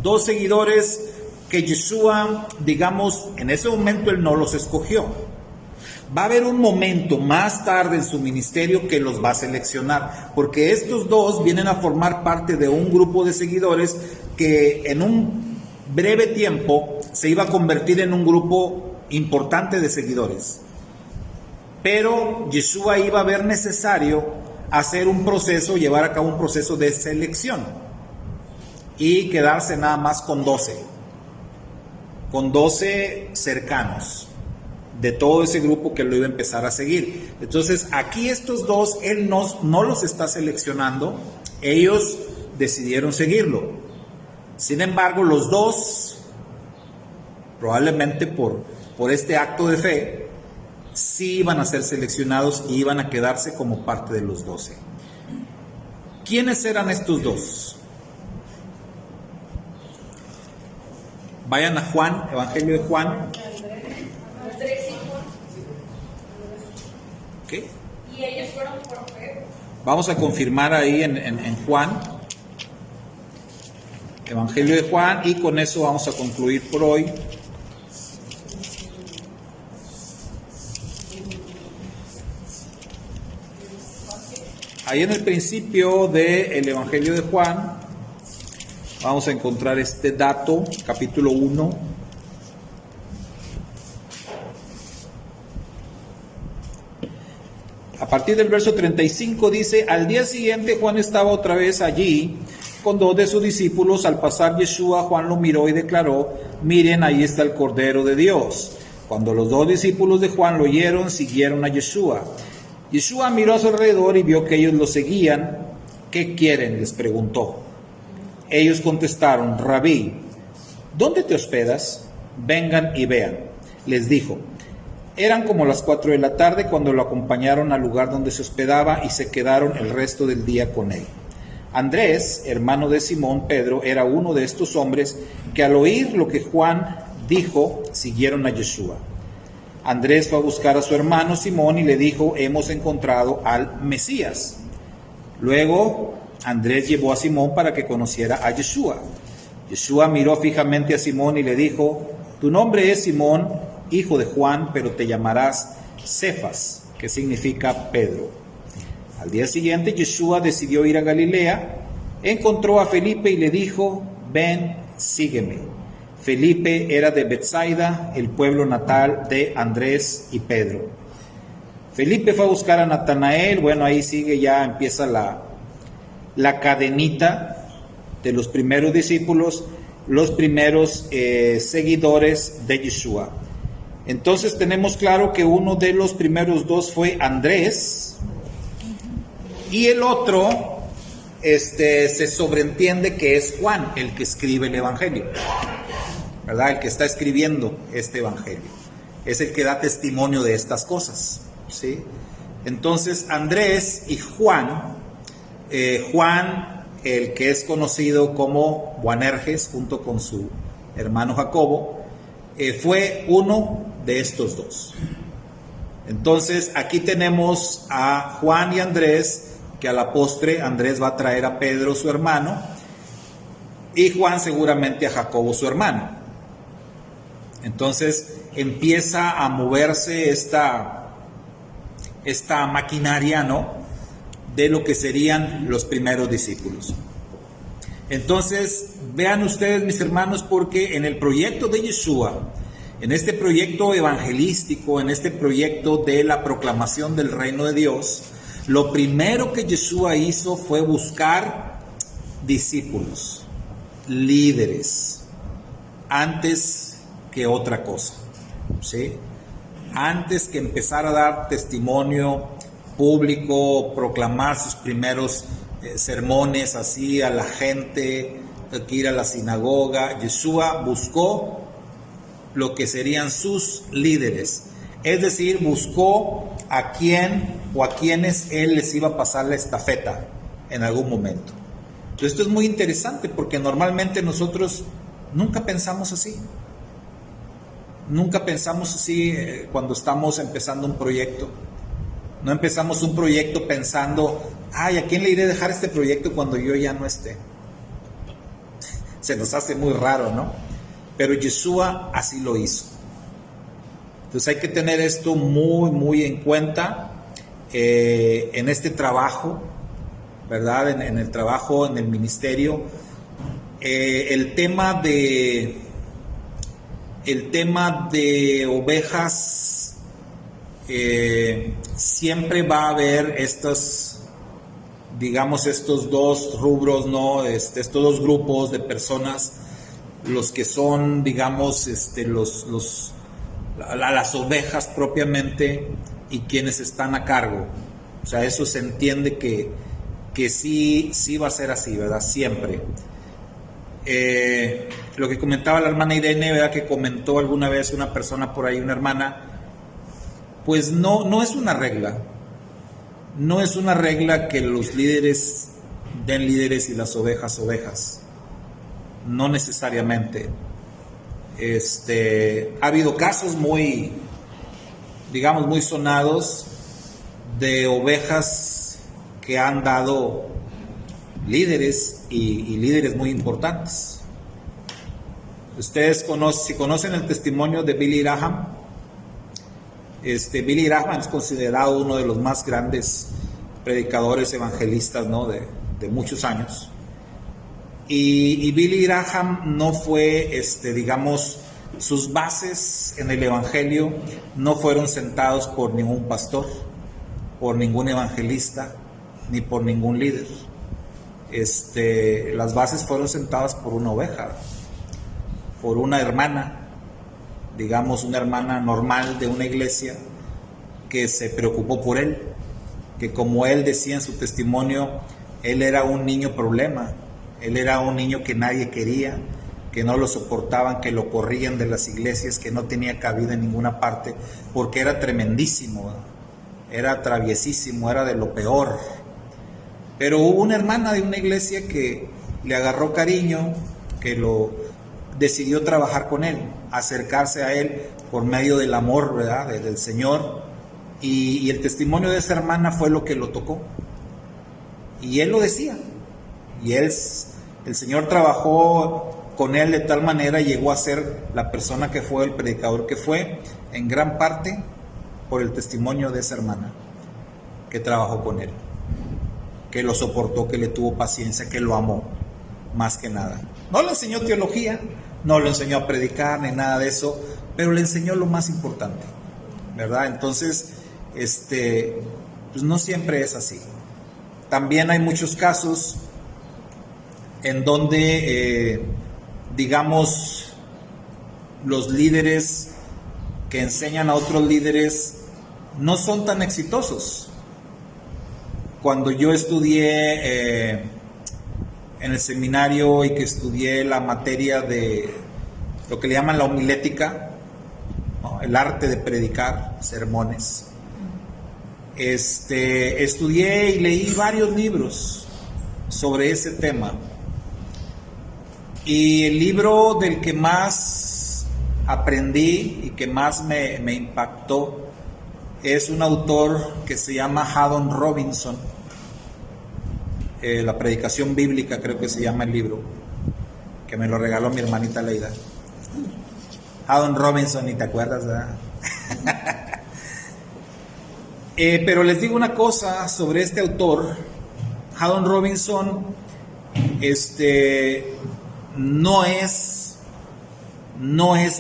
2 seguidores que Yeshua, digamos, en ese momento él no los escogió. Va a haber un momento más tarde en su ministerio que los va a seleccionar, porque estos 2 vienen a formar parte de un grupo de seguidores que en un breve tiempo se iba a convertir en un grupo importante de seguidores. Pero Yeshua iba a ver necesario hacer un proceso, llevar a cabo un proceso de selección y quedarse nada más con 12 cercanos de todo ese grupo que lo iba a empezar a seguir. Entonces aquí estos 2, él no los está seleccionando, ellos decidieron seguirlo. Sin embargo, los 2, probablemente por este acto de fe, sí iban a ser seleccionados y iban a quedarse como parte de los 12. ¿Quiénes eran estos 2? Vayan a Juan, Evangelio de Juan. ¿Okay? Y ellos fueron por fe. Vamos a confirmar ahí en Juan, Evangelio de Juan, y con eso vamos a concluir por hoy. Ahí en el principio del Evangelio de Juan vamos a encontrar este dato, capítulo 1. A partir del verso 35 dice: al día siguiente Juan estaba otra vez allí con 2 de sus discípulos. Al pasar Yeshua, Juan lo miró y declaró: miren, ahí está el Cordero de Dios. Cuando los 2 discípulos de Juan lo oyeron, siguieron a Yeshua. Yeshua miró a su alrededor y vio que ellos lo seguían. ¿Qué quieren?, les preguntó. Ellos contestaron: Rabí, ¿dónde te hospedas? Vengan y vean, les dijo. Eran como las 4 de la tarde cuando lo acompañaron al lugar donde se hospedaba y se quedaron el resto del día con él. Andrés, hermano de Simón Pedro, era uno de estos hombres que al oír lo que Juan dijo, siguieron a Yeshua. Andrés fue a buscar a su hermano Simón y le dijo: hemos encontrado al Mesías. Luego Andrés llevó a Simón para que conociera a Yeshua. Yeshua miró fijamente a Simón y le dijo: tu nombre es Simón, hijo de Juan, pero te llamarás Cefas, que significa Pedro. Al día siguiente Yeshua decidió ir a Galilea. Encontró a Felipe y le dijo: ven, sígueme. Felipe era de Betsaida, el pueblo natal de Andrés y Pedro. Felipe fue a buscar a Natanael. Bueno, ahí sigue, ya empieza la cadenita de los primeros discípulos, los primeros seguidores de Yeshua. Entonces tenemos claro que uno de los primeros 2 fue Andrés, y el otro se sobreentiende que es Juan, el que escribe el Evangelio, ¿verdad? El que está escribiendo este Evangelio. Es el que da testimonio de estas cosas, ¿sí? Entonces Andrés y Juan, Juan, el que es conocido como Boanerges, junto con su hermano Jacobo, fue uno de estos 2. Entonces aquí tenemos a Juan y Andrés, que a la postre Andrés va a traer a Pedro su hermano y Juan seguramente a Jacobo su hermano. Entonces empieza a moverse esta maquinaria, ¿no?, de lo que serían los primeros discípulos. Entonces vean ustedes, mis hermanos, porque en el proyecto de Yeshua, en este proyecto evangelístico, en este proyecto de la proclamación del reino de Dios, lo primero que Yeshua hizo fue buscar discípulos, líderes, antes que otra cosa, ¿sí? Antes que empezar a dar testimonio público, proclamar sus primeros sermones así a la gente, que ir a la sinagoga, Yeshua buscó lo que serían sus líderes, es decir, buscó a quién o a quienes él les iba a pasar la estafeta en algún momento. Entonces, esto es muy interesante porque normalmente nosotros nunca pensamos así. Nunca pensamos así cuando estamos empezando un proyecto. No empezamos un proyecto pensando: ay, ¿a quién le iré a dejar este proyecto cuando yo ya no esté? se nos hace muy raro, ¿no? Pero Yeshua así lo hizo. Entonces hay que tener esto muy, muy en cuenta en este trabajo, ¿verdad? En el trabajo, en el ministerio. El tema de ovejas, siempre va a haber estos dos rubros, ¿no? Estos dos grupos de personas, los que son, digamos, las ovejas propiamente y quienes están a cargo. O sea, eso se entiende que sí va a ser así, ¿verdad? Siempre. Lo que comentaba la hermana Irene, ¿verdad? Que comentó alguna vez una persona por ahí, una hermana, pues no es una regla. No es una regla que los líderes den líderes y las ovejas. No necesariamente. Ha habido casos muy sonados de ovejas que han dado líderes y líderes muy importantes. Ustedes si conocen el testimonio de Billy Graham, Billy Graham es considerado uno de los más grandes predicadores evangelistas, ¿no? de muchos años. Y Billy Graham no fue, sus bases en el evangelio no fueron sentados por ningún pastor, por ningún evangelista, ni por ningún líder. Las bases fueron sentadas por una oveja, por una hermana, una hermana normal de una iglesia que se preocupó por él, que como él decía en su testimonio, él era un niño problema, él era un niño que nadie quería, que no lo soportaban, que lo corrían de las iglesias, que no tenía cabida en ninguna parte, porque era tremendísimo, era traviesísimo, era de lo peor. Pero hubo una hermana de una iglesia que le agarró cariño, que decidió trabajar con él, acercarse a él por medio del amor, ¿verdad?, del Señor, y el testimonio de esa hermana fue lo que lo tocó. Y él lo decía, y el Señor trabajó con él de tal manera, llegó a ser la persona que fue, el predicador que fue, en gran parte por el testimonio de esa hermana que trabajó con él, que lo soportó, que le tuvo paciencia, que lo amó, más que nada. No le enseñó teología, no le enseñó a predicar, ni nada de eso, pero le enseñó lo más importante, ¿verdad? Entonces, pues no siempre es así. También hay muchos casos en donde, los líderes que enseñan a otros líderes no son tan exitosos. Cuando yo estudié en el seminario y que estudié la materia de lo que le llaman la homilética, ¿no?, el arte de predicar sermones, estudié y leí varios libros sobre ese tema. Y el libro del que más aprendí y que más me impactó es un autor que se llama Haddon Robinson. La predicación bíblica, creo que se llama el libro, que me lo regaló mi hermanita Leida. Haddon Robinson, ni te acuerdas, ¿verdad? Pero les digo una cosa sobre este autor. Haddon Robinson no es,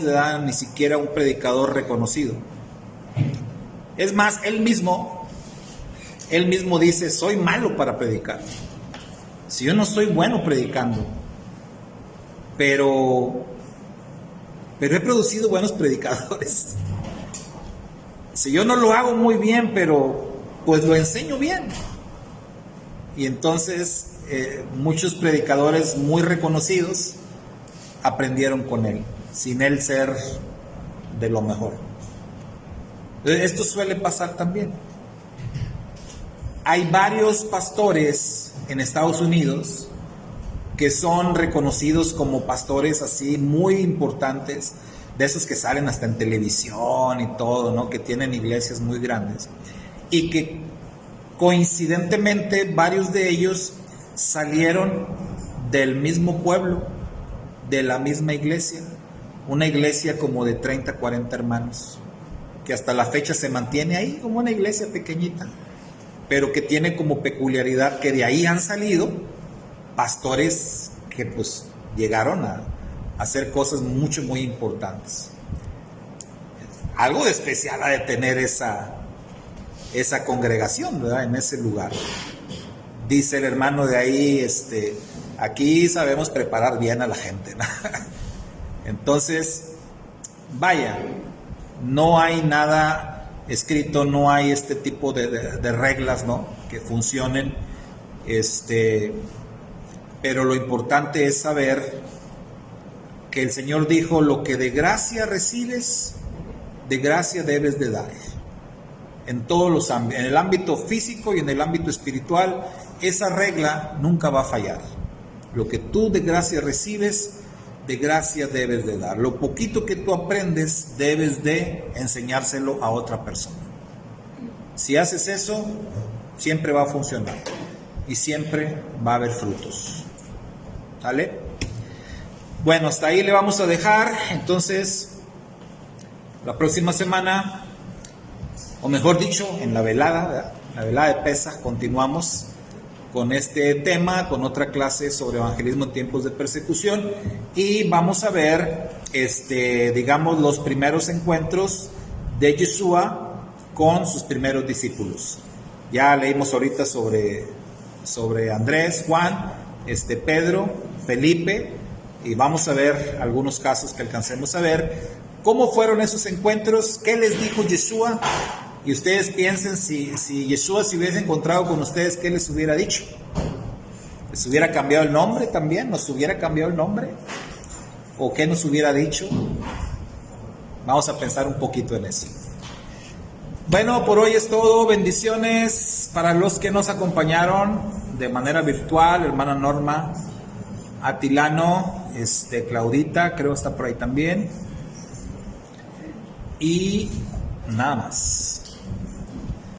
¿verdad?, ni siquiera un predicador reconocido. Es más, él mismo dice: soy malo para predicar. Si yo no soy bueno predicando, pero he producido buenos predicadores. Si yo no lo hago muy bien, pero pues lo enseño bien. Y entonces muchos predicadores muy reconocidos aprendieron con él, sin él ser de lo mejor. Esto suele pasar también. Hay varios pastores en Estados Unidos que son reconocidos como pastores así muy importantes, de esos que salen hasta en televisión y todo, ¿no?, que tienen iglesias muy grandes, y que coincidentemente varios de ellos salieron del mismo pueblo de la misma iglesia, una iglesia como de 30, 40 hermanos, que hasta la fecha se mantiene ahí como una iglesia pequeñita, pero que tiene como peculiaridad que de ahí han salido pastores que pues llegaron a hacer cosas muy importantes. Algo de especial ha de tener esa congregación, ¿verdad? En ese lugar. Dice el hermano de ahí, aquí sabemos preparar bien a la gente, ¿no? Entonces, vaya, no hay nada escrito, no hay este tipo de reglas, ¿no?, que funcionen, pero lo importante es saber que el Señor dijo: lo que de gracia recibes, de gracia debes de dar. En todos los ámbitos, en el ámbito físico y en el ámbito espiritual, esa regla nunca va a fallar. Lo que tú de gracia recibes, de gracia debes de dar. Lo poquito que tú aprendes, debes de enseñárselo a otra persona. Si haces eso, siempre va a funcionar y siempre va a haber frutos. ¿Sale? Bueno, hasta ahí le vamos a dejar. Entonces, la próxima semana, o mejor dicho, en la velada, ¿verdad?, la velada de Pesaj, continuamos con este tema, con otra clase sobre evangelismo en tiempos de persecución, y vamos a ver, digamos, los primeros encuentros de Yeshua con sus primeros discípulos. Ya leímos ahorita sobre Andrés, Juan, Pedro, Felipe, y vamos a ver algunos casos que alcancemos a ver. ¿Cómo fueron esos encuentros? ¿Qué les dijo Yeshua? Y ustedes piensen, si Yeshua se hubiese encontrado con ustedes, ¿qué les hubiera dicho? ¿Les hubiera cambiado el nombre también? ¿Nos hubiera cambiado el nombre? ¿O qué nos hubiera dicho? Vamos a pensar un poquito en eso. Bueno, por hoy es todo. Bendiciones para los que nos acompañaron de manera virtual. Hermana Norma, Atilano, Claudita, creo está por ahí también. Y nada más.